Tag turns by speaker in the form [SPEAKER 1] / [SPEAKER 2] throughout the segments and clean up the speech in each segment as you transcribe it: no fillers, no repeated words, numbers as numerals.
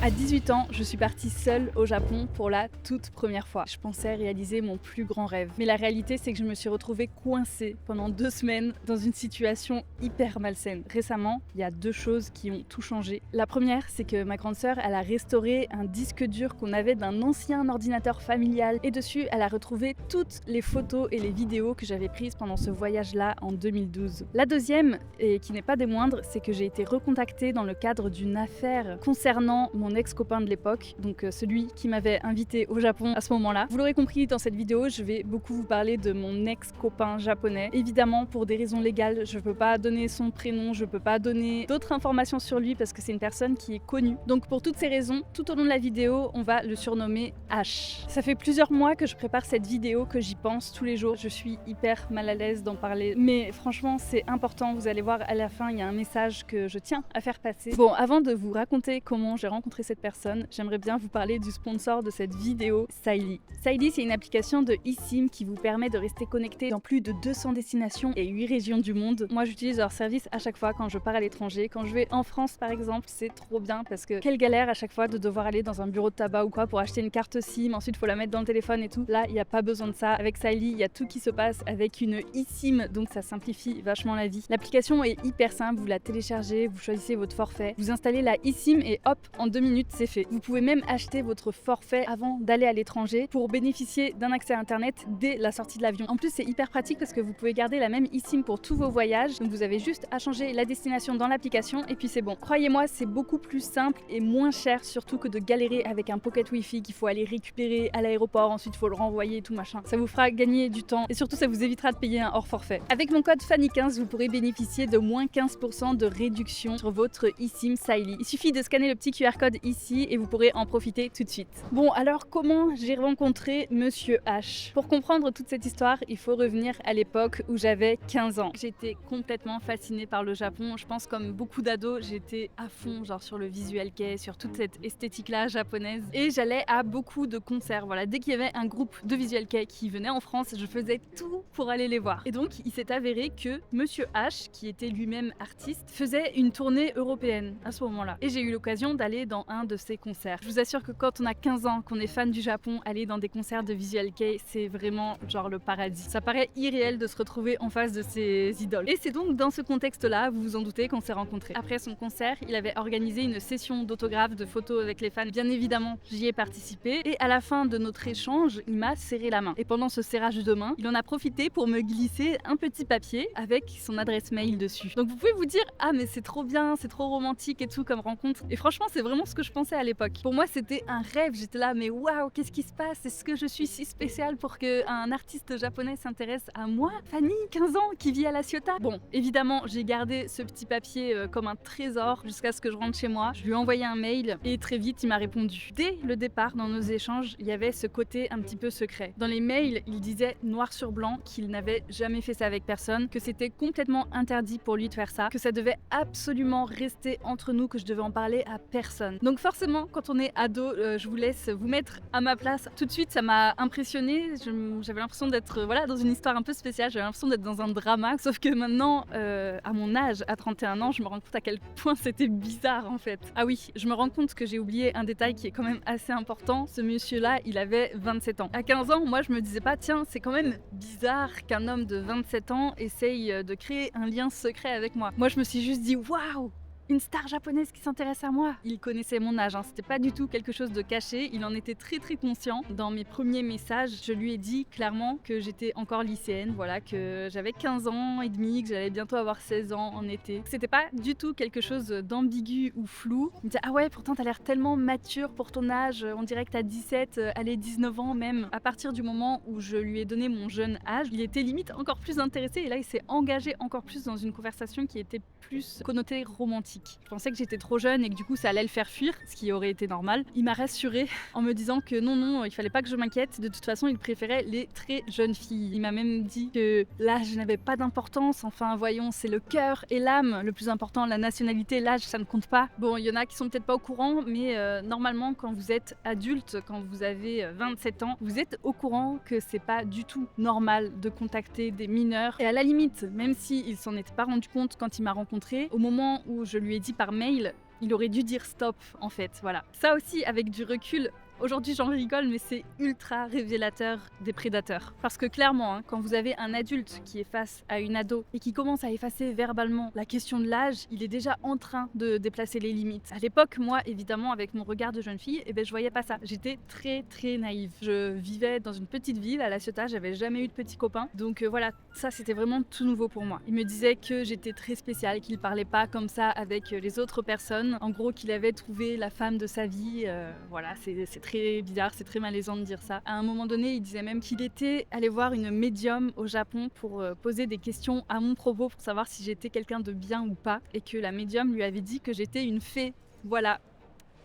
[SPEAKER 1] À 18 ans, je suis partie seule au Japon pour la toute première fois. Je pensais réaliser mon plus grand rêve. Mais la réalité, c'est que je me suis retrouvée coincée pendant 2 semaines dans une situation hyper malsaine. Récemment, il y a 2 choses qui ont tout changé. La première, c'est que ma grande sœur, elle a restauré un disque dur qu'on avait d'un ancien ordinateur familial. Et dessus, elle a retrouvé toutes les photos et les vidéos que j'avais prises pendant ce voyage-là en 2012. La deuxième, et qui n'est pas des moindres, c'est que j'ai été recontactée dans le cadre d'une affaire concernant mon ex-copain de l'époque, donc celui qui m'avait invité au Japon à ce moment-là. Vous l'aurez compris, dans cette vidéo, je vais beaucoup vous parler de mon ex-copain japonais. Évidemment, pour des raisons légales, je peux pas donner son prénom, je peux pas donner d'autres informations sur lui parce que c'est une personne qui est connue. Donc pour toutes ces raisons, tout au long de la vidéo, on va le surnommer H. Ça fait plusieurs mois que je prépare cette vidéo, que j'y pense tous les jours. Je suis hyper mal à l'aise d'en parler, mais franchement, c'est important. Vous allez voir à la fin, il y a un message que je tiens à faire passer. Bon, avant de vous raconter comment j'ai rencontré cette personne, j'aimerais bien vous parler du sponsor de cette vidéo, Saili. Saili, c'est une application de eSIM qui vous permet de rester connecté dans plus de 200 destinations et 8 régions du monde. Moi, j'utilise leur service à chaque fois quand je pars à l'étranger. Quand je vais en France, par exemple, c'est trop bien parce que quelle galère à chaque fois de devoir aller dans un bureau de tabac ou quoi pour acheter une carte SIM, ensuite il faut la mettre dans le téléphone et tout. Là, il n'y a pas besoin de ça. Avec Saili, il y a tout qui se passe avec une eSIM, donc ça simplifie vachement la vie. L'application est hyper simple, vous la téléchargez, vous choisissez votre forfait, vous installez la eSIM et hop, en 2 minutes, c'est fait. Vous pouvez même acheter votre forfait avant d'aller à l'étranger pour bénéficier d'un accès à internet dès la sortie de l'avion. En plus, c'est hyper pratique parce que vous pouvez garder la même eSIM pour tous vos voyages. Donc vous avez juste à changer la destination dans l'application et puis c'est bon. Croyez-moi, c'est beaucoup plus simple et moins cher surtout que de galérer avec un pocket wifi qu'il faut aller récupérer à l'aéroport, ensuite il faut le renvoyer et tout machin. Ça vous fera gagner du temps et surtout ça vous évitera de payer un hors forfait. Avec mon code Fanny15, vous pourrez bénéficier de moins 15% de réduction sur votre eSIM Saili. Il suffit de scanner le petit QR code ici et vous pourrez en profiter tout de suite. Bon, alors comment j'ai rencontré Monsieur H? Pour comprendre toute cette histoire, il faut revenir à l'époque où j'avais 15 ans. J'étais complètement fascinée par le Japon. Je pense comme beaucoup d'ados, j'étais à fond genre sur le visual kei, sur toute cette esthétique-là japonaise. Et j'allais à beaucoup de concerts. Voilà, dès qu'il y avait un groupe de visual kei qui venait en France, je faisais tout pour aller les voir. Et donc, il s'est avéré que Monsieur H, qui était lui-même artiste, faisait une tournée européenne à ce moment-là. Et j'ai eu l'occasion d'aller dans un de ses concerts. Je vous assure que quand on a 15 ans, qu'on est fan du Japon, aller dans des concerts de visual kei, c'est vraiment genre le paradis. Ça paraît irréel de se retrouver en face de ses idoles. Et c'est donc dans ce contexte-là, vous vous en doutez, qu'on s'est rencontrés. Après son concert, il avait organisé une session d'autographes, de photos avec les fans. Bien évidemment, j'y ai participé. Et à la fin de notre échange, il m'a serré la main. Et pendant ce serrage de main, il en a profité pour me glisser un petit papier avec son adresse mail dessus. Donc vous pouvez vous dire, ah mais c'est trop bien, c'est trop romantique et tout comme rencontre. Et franchement, c'est vraiment ce que je pensais à l'époque. Pour moi, c'était un rêve. J'étais là, mais waouh, qu'est-ce qui se passe? Est-ce que je suis si spéciale pour qu'un artiste japonais s'intéresse à moi, Fanny, 15 ans, qui vit à La Ciotat? Bon, évidemment, j'ai gardé ce petit papier comme un trésor jusqu'à ce que je rentre chez moi. Je lui ai envoyé un mail et très vite, il m'a répondu. Dès le départ, dans nos échanges, il y avait ce côté un petit peu secret. Dans les mails, il disait noir sur blanc qu'il n'avait jamais fait ça avec personne, que c'était complètement interdit pour lui de faire ça, que ça devait absolument rester entre nous, que je devais en parler à personne. Donc forcément, quand on est ado, je vous laisse vous mettre à ma place. Tout de suite, ça m'a impressionnée. J'avais l'impression d'être voilà, dans une histoire un peu spéciale. J'avais l'impression d'être dans un drama. Sauf que maintenant, à mon âge, à 31 ans, je me rends compte à quel point c'était bizarre en fait. Ah oui, je me rends compte que j'ai oublié un détail qui est quand même assez important. Ce monsieur-là, il avait 27 ans. À 15 ans, moi, je me disais pas, tiens, c'est quand même bizarre qu'un homme de 27 ans essaye de créer un lien secret avec moi. Moi, je me suis juste dit, waouh! Une star japonaise qui s'intéresse à moi. Il connaissait mon âge, hein. C'était pas du tout quelque chose de caché, il en était très très conscient. Dans mes premiers messages, je lui ai dit clairement que j'étais encore lycéenne, voilà, que j'avais 15 ans et demi, que j'allais bientôt avoir 16 ans en été. C'était pas du tout quelque chose d'ambigu ou flou. Il me disait, ah ouais, pourtant t'as l'air tellement mature pour ton âge, on dirait que t'as 17, allez 19 ans même. À partir du moment où je lui ai donné mon jeune âge, il était limite encore plus intéressé et là il s'est engagé encore plus dans une conversation qui était plus connotée romantique. Je pensais que j'étais trop jeune et que du coup ça allait le faire fuir, ce qui aurait été normal. Il m'a rassurée en me disant que non, il fallait pas que je m'inquiète. De toute façon, il préférait les très jeunes filles. Il m'a même dit que l'âge n'avait pas d'importance. Enfin, voyons, c'est le cœur et l'âme le plus important. La nationalité, l'âge, ça ne compte pas. Bon, il y en a qui sont peut-être pas au courant, mais normalement, quand vous êtes adulte, quand vous avez 27 ans, vous êtes au courant que c'est pas du tout normal de contacter des mineurs. Et à la limite, même s'il s'en était pas rendu compte quand il m'a rencontrée, au moment où je lui ai dit par mail Il aurait dû dire stop en fait, voilà. Ça aussi avec du recul, aujourd'hui j'en rigole mais c'est ultra révélateur des prédateurs. Parce que clairement, hein, quand vous avez un adulte qui est face à une ado et qui commence à effacer verbalement la question de l'âge, il est déjà en train de déplacer les limites. À l'époque, moi évidemment avec mon regard de jeune fille, je voyais pas ça. J'étais très naïve. Je vivais dans une petite ville à La Ciotat, j'avais jamais eu de petits copains. Donc voilà, ça c'était vraiment tout nouveau pour moi. Il me disait que j'étais très spéciale, qu'il parlait pas comme ça avec les autres personnes. En gros qu'il avait trouvé la femme de sa vie. Voilà, c'est très bizarre, c'est très malaisant de dire ça. À un moment donné, il disait même qu'il était allé voir une médium au Japon pour poser des questions à mon propos pour savoir si j'étais quelqu'un de bien ou pas et que la médium lui avait dit que j'étais une fée. Voilà.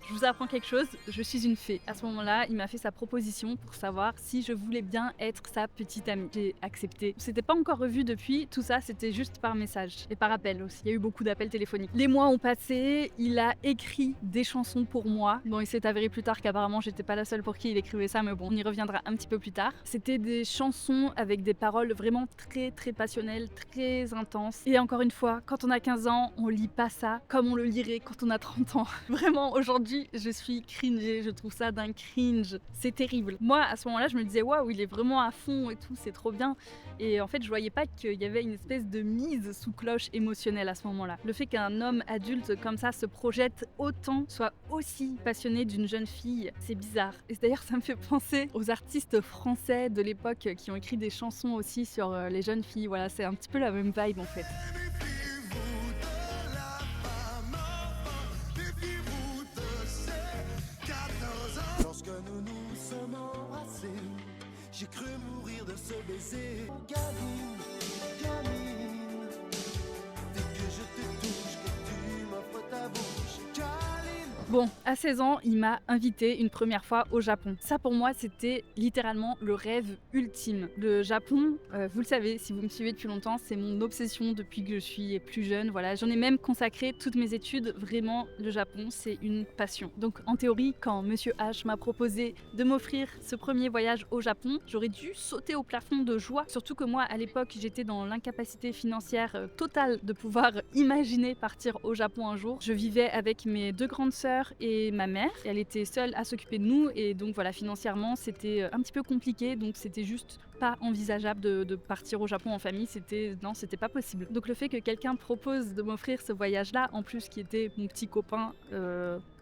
[SPEAKER 1] Je vous apprends quelque chose, je suis une fée. À ce moment-là, il m'a fait sa proposition pour savoir si je voulais bien être sa petite amie. J'ai accepté. C'était pas encore revu depuis, tout ça c'était juste par message et par appel aussi. Il y a eu beaucoup d'appels téléphoniques. Les mois ont passé, il a écrit des chansons pour moi. Bon, il s'est avéré plus tard qu'apparemment j'étais pas la seule pour qui il écrivait ça, mais bon, on y reviendra un petit peu plus tard. C'était des chansons avec des paroles vraiment très passionnelles, très intenses. Et encore une fois, quand on a 15 ans, on lit pas ça comme on le lirait quand on a 30 ans. Vraiment, aujourd'hui, je suis cringée, je trouve ça d'un cringe, c'est terrible. Moi à ce moment-là je me disais waouh, il est vraiment à fond et tout, c'est trop bien. Et en fait je voyais pas qu'il y avait une espèce de mise sous cloche émotionnelle à ce moment-là. Le fait qu'un homme adulte comme ça se projette autant, soit aussi passionné d'une jeune fille, c'est bizarre. Et d'ailleurs ça me fait penser aux artistes français de l'époque qui ont écrit des chansons aussi sur les jeunes filles. Voilà, c'est un petit peu la même vibe en fait.
[SPEAKER 2] Lorsque nous nous sommes embrassés, j'ai cru mourir de ce baiser. Gamine, gamine, dès que je te touche, que tu m'offres ta bouche, câline.
[SPEAKER 1] Bon, à 16 ans, il m'a invité une première fois au Japon. Ça pour moi, c'était littéralement le rêve ultime. Le Japon, vous le savez, si vous me suivez depuis longtemps, c'est mon obsession depuis que je suis plus jeune. Voilà, j'en ai même consacré toutes mes études. Vraiment, le Japon, c'est une passion. Donc en théorie, quand Monsieur H m'a proposé de m'offrir ce premier voyage au Japon, j'aurais dû sauter au plafond de joie. Surtout que moi, à l'époque, j'étais dans l'incapacité financière totale de pouvoir imaginer partir au Japon un jour. Je vivais avec mes deux grandes sœurs et ma mère. Elle était seule à s'occuper de nous et donc voilà, financièrement c'était un petit peu compliqué, donc c'était juste pas envisageable de partir au Japon en famille, c'était pas possible. Donc le fait que quelqu'un propose de m'offrir ce voyage-là, en plus qui était mon petit copain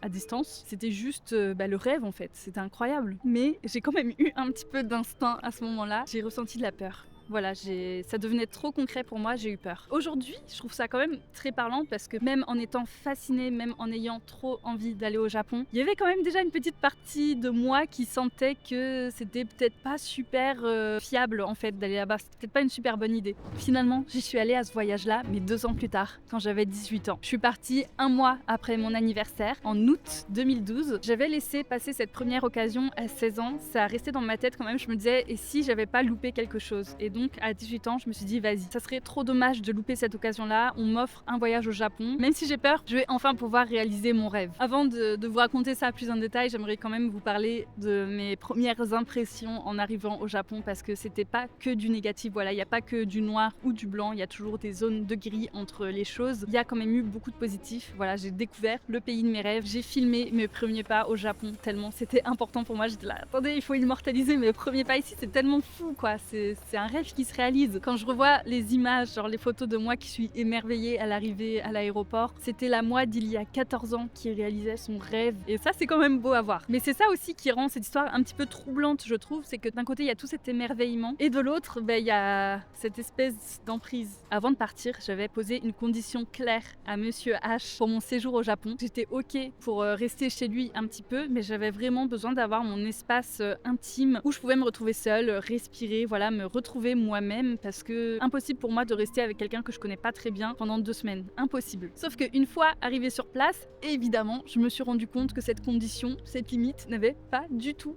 [SPEAKER 1] à distance, c'était juste le rêve en fait, c'était incroyable. Mais j'ai quand même eu un petit peu d'instinct à ce moment-là, j'ai ressenti de la peur. Voilà, ça devenait trop concret pour moi, j'ai eu peur. Aujourd'hui, je trouve ça quand même très parlant parce que même en étant fascinée, même en ayant trop envie d'aller au Japon, il y avait quand même déjà une petite partie de moi qui sentait que c'était peut-être pas super fiable en fait d'aller là-bas, c'était peut-être pas une super bonne idée. Finalement, j'y suis allée à ce voyage-là, mais 2 ans plus tard, quand j'avais 18 ans. Je suis partie 1 mois après mon anniversaire, en août 2012. J'avais laissé passer cette première occasion à 16 ans, ça a resté dans ma tête quand même, je me disais, et si j'avais pas loupé quelque chose? Et donc à 18 ans, je me suis dit vas-y, ça serait trop dommage de louper cette occasion-là, on m'offre un voyage au Japon. Même si j'ai peur, je vais enfin pouvoir réaliser mon rêve. Avant de vous raconter ça plus en détail, j'aimerais quand même vous parler de mes premières impressions en arrivant au Japon parce que c'était pas que du négatif, voilà, il n'y a pas que du noir ou du blanc, il y a toujours des zones de gris entre les choses. Il y a quand même eu beaucoup de positifs, voilà, j'ai découvert le pays de mes rêves, j'ai filmé mes premiers pas au Japon tellement c'était important pour moi, j'étais là, attendez, il faut immortaliser mes premiers pas ici, c'est tellement fou quoi, c'est un rêve qui se réalise. Quand je revois les images, genre les photos de moi qui suis émerveillée à l'arrivée à l'aéroport, c'était la moi d'il y a 14 ans qui réalisait son rêve. Et ça, c'est quand même beau à voir. Mais c'est ça aussi qui rend cette histoire un petit peu troublante, je trouve. C'est que d'un côté, il y a tout cet émerveillement et de l'autre, il y a cette espèce d'emprise. Avant de partir, j'avais posé une condition claire à Monsieur H pour mon séjour au Japon. J'étais OK pour rester chez lui un petit peu, mais j'avais vraiment besoin d'avoir mon espace intime où je pouvais me retrouver seule, respirer, voilà, me retrouver moi-même parce que impossible pour moi de rester avec quelqu'un que je connais pas très bien pendant 2 semaines. Impossible. Sauf qu'une fois arrivée sur place, évidemment, je me suis rendu compte que cette condition, cette limite n'avait pas du tout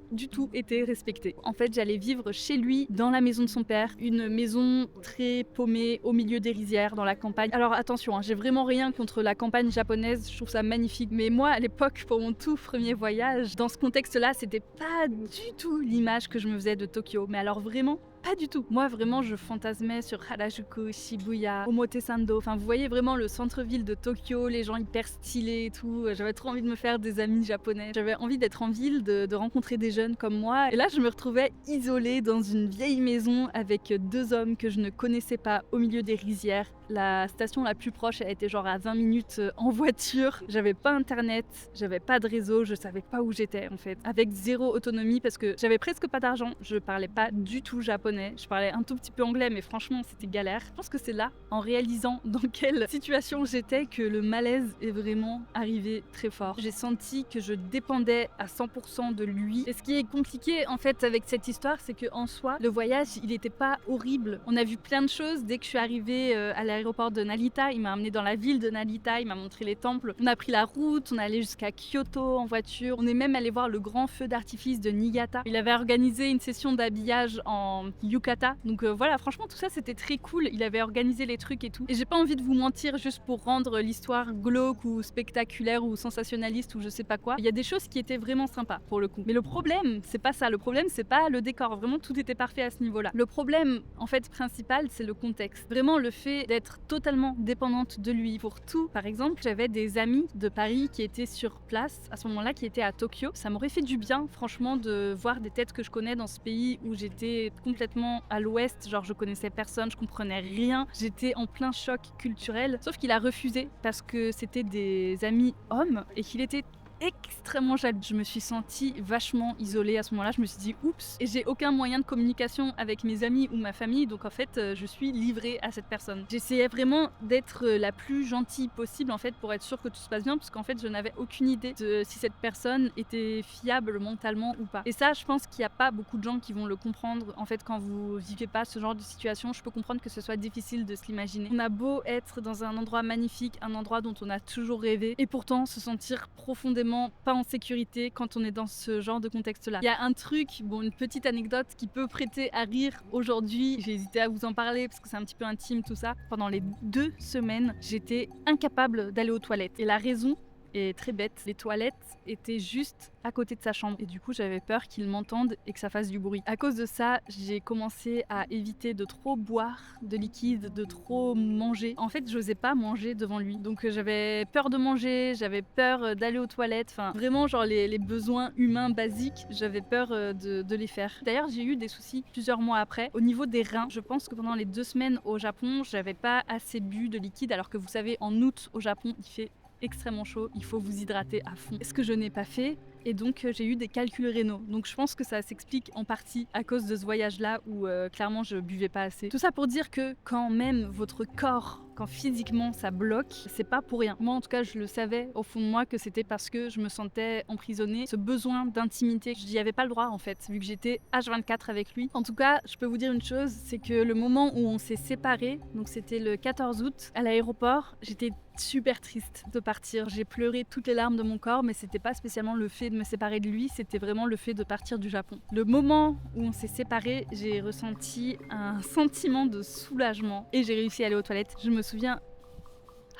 [SPEAKER 1] été respectée. En fait, j'allais vivre chez lui, dans la maison de son père, une maison très paumée au milieu des rizières, dans la campagne. Alors attention, j'ai vraiment rien contre la campagne japonaise, je trouve ça magnifique. Mais moi, à l'époque, pour mon tout premier voyage, dans ce contexte-là, c'était pas du tout l'image que je me faisais de Tokyo. Mais alors vraiment, pas du tout. Moi vraiment je fantasmais sur Harajuku, Shibuya, Omotesando. Enfin vous voyez vraiment le centre-ville de Tokyo, les gens hyper stylés et tout. J'avais trop envie de me faire des amis japonais. J'avais envie d'être en ville, de rencontrer des jeunes comme moi. Et là je me retrouvais isolée dans une vieille maison avec 2 hommes que je ne connaissais pas au milieu des rizières. La station la plus proche elle était genre à 20 minutes en voiture. J'avais pas internet, j'avais pas de réseau, je savais pas où j'étais en fait. Avec zéro autonomie parce que j'avais presque pas d'argent, je parlais pas du tout japonais. Je parlais un tout petit peu anglais mais franchement c'était galère. Je pense que c'est là, en réalisant dans quelle situation j'étais, que le malaise est vraiment arrivé très fort. J'ai senti que je dépendais à 100% de lui. Et ce qui est compliqué en fait avec cette histoire, c'est que en soi, le voyage, il était pas horrible. On a vu plein de choses. Dès que je suis arrivée à l'aéroport de Narita, il m'a amenée dans la ville de Narita, il m'a montré les temples. On a pris la route, on est allé jusqu'à Kyoto en voiture. On est même allé voir le grand feu d'artifice de Niigata. Il avait organisé une session d'habillage en yukata. Donc voilà, franchement tout ça c'était très cool. Il avait organisé les trucs et tout. Et j'ai pas envie de vous mentir juste pour rendre l'histoire glauque ou spectaculaire ou sensationnaliste ou je sais pas quoi. Il y a des choses qui étaient vraiment sympas pour le coup. Mais le problème, c'est pas ça. Le problème, c'est pas le décor. Vraiment, tout était parfait à ce niveau-là. Le problème, en fait, principal, c'est le contexte. Vraiment, le fait d'être totalement dépendante de lui pour tout. Par exemple, j'avais des amis de Paris qui étaient sur place à ce moment-là, qui étaient à Tokyo. Ça m'aurait fait du bien, franchement, de voir des têtes que je connais dans ce pays où j'étais complètement à l'ouest. Genre, je connaissais personne, je comprenais rien. J'étais en plein choc culturel. Sauf qu'il a refusé parce que c'était des amis hommes et qu'il était extrêmement jaloux. Je me suis sentie vachement isolée à ce moment-là. Je me suis dit oups, et j'ai aucun moyen de communication avec mes amis ou ma famille, donc en fait je suis livrée à cette personne. J'essayais vraiment d'être la plus gentille possible en fait pour être sûre que tout se passe bien, parce qu'en fait je n'avais aucune idée de si cette personne était fiable mentalement ou pas. Et ça, je pense qu'il n'y a pas beaucoup de gens qui vont le comprendre. En fait, quand vous vivez pas ce genre de situation, je peux comprendre que ce soit difficile de se l'imaginer. On a beau être dans un endroit magnifique, un endroit dont on a toujours rêvé, et pourtant se sentir profondément pas en sécurité quand on est dans ce genre de contexte-là. Il y a un truc, une petite anecdote qui peut prêter à rire aujourd'hui. J'ai hésité à vous en parler parce que c'est un petit peu intime tout ça. Pendant les 2 semaines, j'étais incapable d'aller aux toilettes. Et la raison est très bête. Les toilettes étaient juste à côté de sa chambre et du coup j'avais peur qu'il m'entende et que ça fasse du bruit. À cause de ça, j'ai commencé à éviter de trop boire de liquide, de trop manger. En fait, j'osais pas manger devant lui. Donc j'avais peur de manger, j'avais peur d'aller aux toilettes. Enfin, vraiment genre les besoins humains basiques, j'avais peur de les faire. D'ailleurs, j'ai eu des soucis plusieurs mois après. Au niveau des reins, je pense que pendant les 2 semaines au Japon, j'avais pas assez bu de liquide alors que vous savez, en août au Japon, il fait extrêmement chaud, il faut vous hydrater à fond. Ce que je n'ai pas fait, et donc j'ai eu des calculs rénaux. Donc je pense que ça s'explique en partie à cause de ce voyage-là où clairement je buvais pas assez. Tout ça pour dire que quand même votre corps, quand physiquement ça bloque, c'est pas pour rien. Moi en tout cas je le savais au fond de moi que c'était parce que je me sentais emprisonnée, ce besoin d'intimité. Je n'y avais pas le droit en fait, vu que j'étais H24 avec lui. En tout cas, je peux vous dire une chose, c'est que le moment où on s'est séparés, donc c'était le 14 août, à l'aéroport, j'étais super triste de partir. J'ai pleuré toutes les larmes de mon corps, mais c'était pas spécialement le fait de me séparer de lui, c'était vraiment le fait de partir du Japon. Le moment où on s'est séparés, j'ai ressenti un sentiment de soulagement et j'ai réussi à aller aux toilettes. Je me souviens...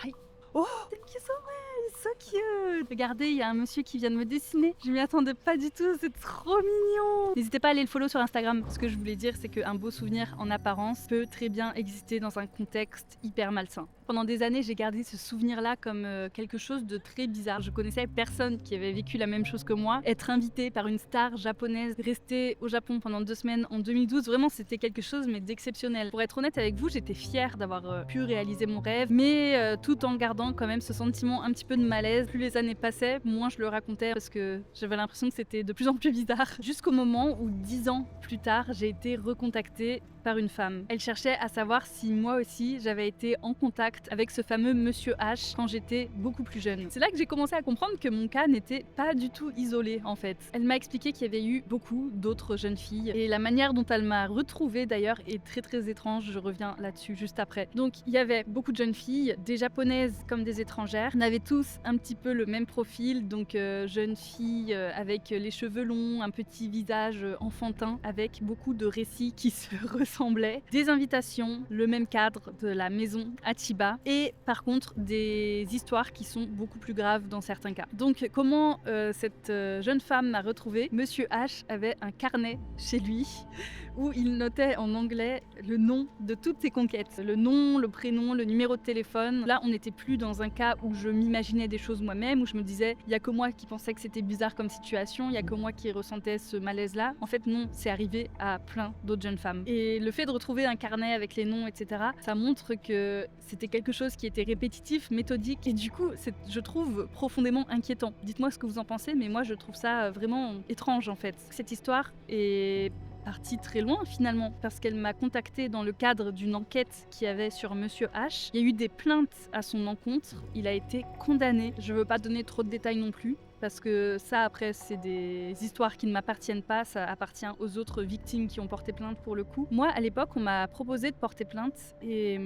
[SPEAKER 1] Aïe. Oh, thank you so much, so cute. Regardez, il y a un monsieur qui vient de me dessiner. Je m'y attendais pas du tout, c'est trop mignon. N'hésitez pas à aller le follow sur Instagram. Ce que je voulais dire, c'est qu'un beau souvenir en apparence peut très bien exister dans un contexte hyper malsain. Pendant des années, j'ai gardé ce souvenir-là comme quelque chose de très bizarre. Je connaissais personne qui avait vécu la même chose que moi. Être invité par une star japonaise, rester au Japon pendant 2 semaines en 2012, vraiment c'était quelque chose mais d'exceptionnel. Pour être honnête avec vous, j'étais fière d'avoir pu réaliser mon rêve, mais tout en gardant quand même ce sentiment un petit peu de malaise. Plus les années passaient, moins je le racontais parce que j'avais l'impression que c'était de plus en plus bizarre. Jusqu'au moment où 10 ans plus tard, j'ai été recontactée par une femme. Elle cherchait à savoir si moi aussi j'avais été en contact avec ce fameux Monsieur H quand j'étais beaucoup plus jeune. C'est là que j'ai commencé à comprendre que mon cas n'était pas du tout isolé en fait. Elle m'a expliqué qu'il y avait eu beaucoup d'autres jeunes filles et la manière dont elle m'a retrouvée d'ailleurs est très très étrange, je reviens là-dessus juste après. Donc il y avait beaucoup de jeunes filles, des japonaises comme des étrangères. On avait tous un petit peu le même profil, donc jeunes filles avec les cheveux longs, un petit visage enfantin avec beaucoup de récits qui se ressemblaient, des invitations, le même cadre de la maison à Chiba et par contre des histoires qui sont beaucoup plus graves dans certains cas. Donc comment cette jeune femme m'a retrouvée? Monsieur H avait un carnet chez lui où il notait en anglais le nom de toutes ses conquêtes. Le nom, le prénom, le numéro de téléphone. Là, on n'était plus dans un cas où je m'imaginais des choses moi-même, où je me disais, il y a que moi qui pensais que c'était bizarre comme situation, il y a que moi qui ressentais ce malaise-là. En fait, non, c'est arrivé à plein d'autres jeunes femmes. Et le fait de retrouver un carnet avec les noms, etc., ça montre que c'était quelque chose qui était répétitif, méthodique, et du coup, je trouve profondément inquiétant. Dites-moi ce que vous en pensez, mais moi, je trouve ça vraiment étrange, en fait. Cette histoire est partie très loin finalement parce qu'elle m'a contactée dans le cadre d'une enquête qu'il y avait sur Monsieur H. Il y a eu des plaintes à son encontre, il a été condamné. Je veux pas donner trop de détails non plus parce que ça après c'est des histoires qui ne m'appartiennent pas, ça appartient aux autres victimes qui ont porté plainte pour le coup. Moi à l'époque on m'a proposé de porter plainte et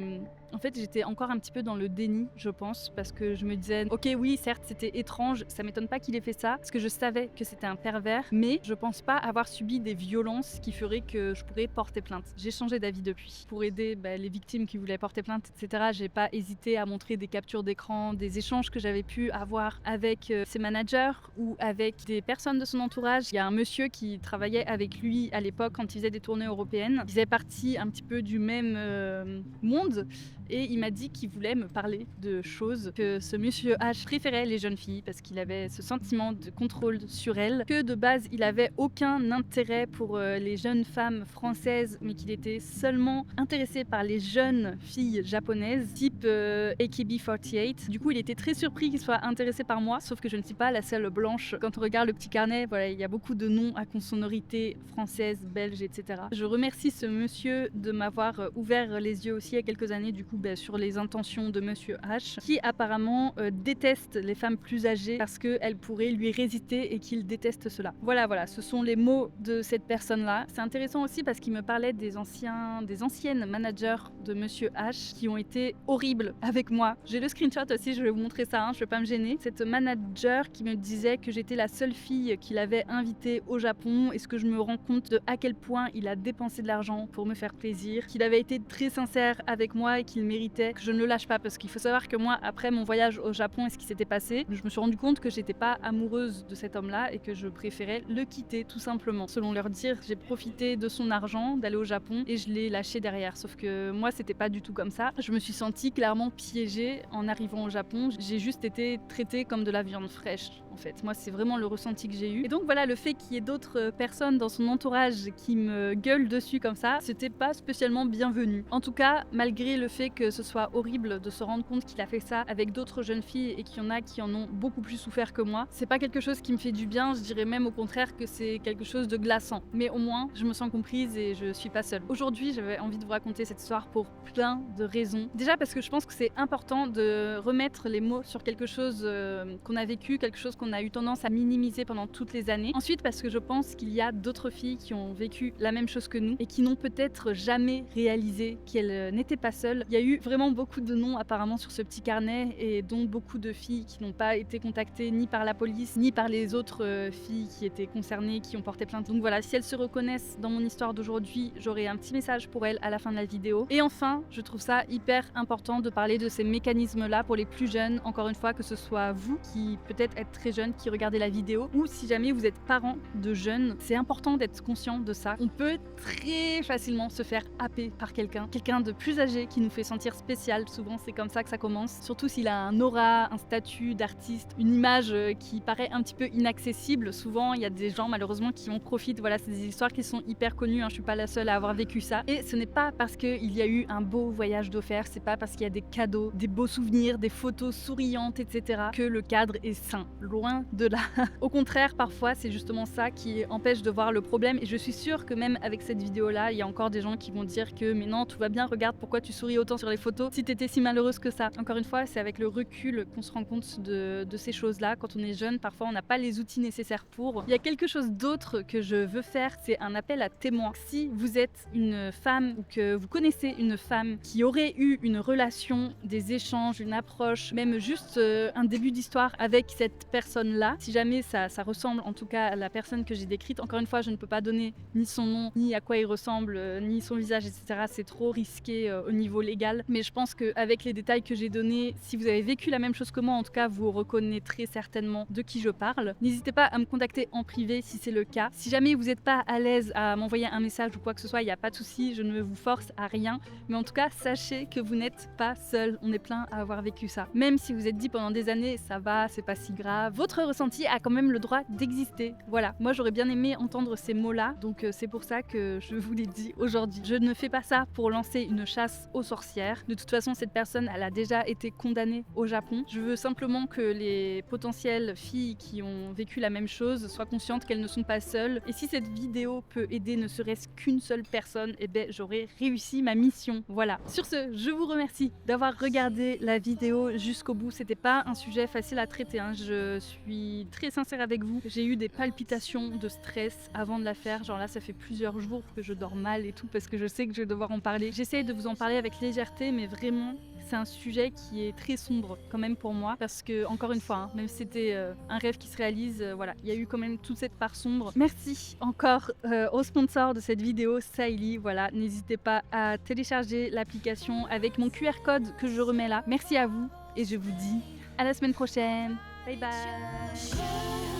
[SPEAKER 1] en fait j'étais encore un petit peu dans le déni je pense parce que je me disais ok oui certes c'était étrange, ça m'étonne pas qu'il ait fait ça parce que je savais que c'était un pervers mais je pense pas avoir subi des violences qui feraient que je pourrais porter plainte. J'ai changé d'avis depuis. Pour aider les victimes qui voulaient porter plainte etc. J'ai pas hésité à montrer des captures d'écran, des échanges que j'avais pu avoir avec ses managers ou avec des personnes de son entourage. Il y a un monsieur qui travaillait avec lui à l'époque quand il faisait des tournées européennes. Ils faisaient partie un petit peu du même monde et il m'a dit qu'il voulait me parler de choses, que ce monsieur H préférait les jeunes filles parce qu'il avait ce sentiment de contrôle sur elles, que de base il avait aucun intérêt pour les jeunes femmes françaises mais qu'il était seulement intéressé par les jeunes filles japonaises type AKB48. Du coup il était très surpris qu'il soit intéressé par moi, sauf que je ne suis pas la seule blanche. Quand on regarde le petit carnet, voilà, il y a beaucoup de noms à consonnorité française, belge, etc. Je remercie ce monsieur de m'avoir ouvert les yeux aussi il y a quelques années du coup sur les intentions de monsieur H, qui apparemment déteste les femmes plus âgées parce qu'elles pourraient lui résister et qu'il déteste cela. Voilà, ce sont les mots de cette personne-là. C'est intéressant aussi parce qu'il me parlait des anciennes managers de monsieur H qui ont été horribles avec moi. J'ai le screenshot aussi, je vais vous montrer ça, je vais pas me gêner. Cette manager qui me disait que j'étais la seule fille qu'il avait invitée au Japon. Est-ce que je me rends compte de à quel point il a dépensé de l'argent pour me faire plaisir, qu'il avait été très sincère avec moi et qu'il méritait que je ne le lâche pas parce qu'il faut savoir que moi, après mon voyage au Japon et ce qui s'était passé, je me suis rendu compte que j'étais pas amoureuse de cet homme-là et que je préférais le quitter tout simplement. Selon leur dire, j'ai profité de son argent d'aller au Japon et je l'ai lâché derrière. Sauf que moi, c'était pas du tout comme ça. Je me suis sentie clairement piégée en arrivant au Japon. J'ai juste été traitée comme de la viande fraîche. En fait, moi, c'est vraiment le ressenti que j'ai eu. Et donc voilà, le fait qu'il y ait d'autres personnes dans son entourage qui me gueulent dessus comme ça, c'était pas spécialement bienvenu. En tout cas, malgré le fait que ce soit horrible de se rendre compte qu'il a fait ça avec d'autres jeunes filles et qu'il y en a qui en ont beaucoup plus souffert que moi, c'est pas quelque chose qui me fait du bien, je dirais même au contraire que c'est quelque chose de glaçant. Mais au moins, je me sens comprise et je suis pas seule. Aujourd'hui, j'avais envie de vous raconter cette histoire pour plein de raisons. Déjà parce que je pense que c'est important de remettre les mots sur quelque chose qu'on a vécu, quelque chose qu'on a eu tendance à minimiser pendant toutes les années. Ensuite parce que je pense qu'il y a d'autres filles qui ont vécu la même chose que nous et qui n'ont peut-être jamais réalisé qu'elles n'étaient pas seules. Il y a eu vraiment beaucoup de noms apparemment sur ce petit carnet et dont beaucoup de filles qui n'ont pas été contactées ni par la police ni par les autres filles qui étaient concernées, qui ont porté plainte. Donc voilà, si elles se reconnaissent dans mon histoire d'aujourd'hui, j'aurai un petit message pour elles à la fin de la vidéo. Et enfin, je trouve ça hyper important de parler de ces mécanismes-là pour les plus jeunes. Encore une fois, que ce soit vous qui peut-être êtes très jeunes, qui regardez la vidéo, ou si jamais vous êtes parents de jeunes, c'est important d'être conscient de ça. On peut très facilement se faire happer par quelqu'un de plus âgé qui nous fait sentir spécial. Souvent, c'est comme ça que ça commence. Surtout s'il a un aura, un statut d'artiste, une image qui paraît un petit peu inaccessible. Souvent, il y a des gens malheureusement qui en profitent. Voilà, c'est des histoires qui sont hyper connues. Je suis pas la seule à avoir vécu ça. Et ce n'est pas parce qu'il y a eu un beau voyage d'offert, c'est pas parce qu'il y a des cadeaux, des beaux souvenirs, des photos souriantes, etc. que le cadre est sain. Loin de là. Au contraire, parfois, c'est justement ça qui empêche de voir le problème. Et je suis sûre que même avec cette vidéo-là, il y a encore des gens qui vont dire que mais non, tout va bien, regarde pourquoi tu souris autant sur les photos si t'étais si malheureuse que ça. Encore une fois, c'est avec le recul qu'on se rend compte de ces choses-là. Quand on est jeune, parfois on n'a pas les outils nécessaires pour. Il y a quelque chose d'autre que je veux faire, c'est un appel à témoins. Si vous êtes une femme ou que vous connaissez une femme qui aurait eu une relation, des échanges, une approche, même juste un début d'histoire avec cette personne personne-là. Si jamais ça ressemble en tout cas à la personne que j'ai décrite, encore une fois, je ne peux pas donner ni son nom, ni à quoi il ressemble, ni son visage, etc. C'est trop risqué au niveau légal. Mais je pense qu'avec les détails que j'ai donnés, si vous avez vécu la même chose que moi, en tout cas, vous reconnaîtrez certainement de qui je parle. N'hésitez pas à me contacter en privé si c'est le cas. Si jamais vous n'êtes pas à l'aise à m'envoyer un message ou quoi que ce soit, il n'y a pas de souci, je ne vous force à rien. Mais en tout cas, sachez que vous n'êtes pas seul. On est plein à avoir vécu ça. Même si vous êtes dit pendant des années, ça va, c'est pas si grave, votre ressenti a quand même le droit d'exister. Voilà, moi j'aurais bien aimé entendre ces mots-là, donc c'est pour ça que je vous l'ai dit aujourd'hui. Je ne fais pas ça pour lancer une chasse aux sorcières. De toute façon, cette personne, elle a déjà été condamnée au Japon. Je veux simplement que les potentielles filles qui ont vécu la même chose soient conscientes qu'elles ne sont pas seules. Et si cette vidéo peut aider ne serait-ce qu'une seule personne, eh ben j'aurais réussi ma mission. Voilà. Sur ce, je vous remercie d'avoir regardé la vidéo jusqu'au bout. C'était pas un sujet facile à traiter, hein. Je suis très sincère avec vous. J'ai eu des palpitations de stress avant de la faire. Genre là, ça fait plusieurs jours que je dors mal et tout parce que je sais que je vais devoir en parler. J'essaye de vous en parler avec légèreté, mais vraiment, c'est un sujet qui est très sombre quand même pour moi parce que, encore une fois, hein, même si c'était un rêve qui se réalise, voilà, il y a eu quand même toute cette part sombre. Merci encore au sponsor de cette vidéo, Saïli. Voilà, n'hésitez pas à télécharger l'application avec mon QR code que je remets là. Merci à vous et je vous dis à la semaine prochaine. Bye bye.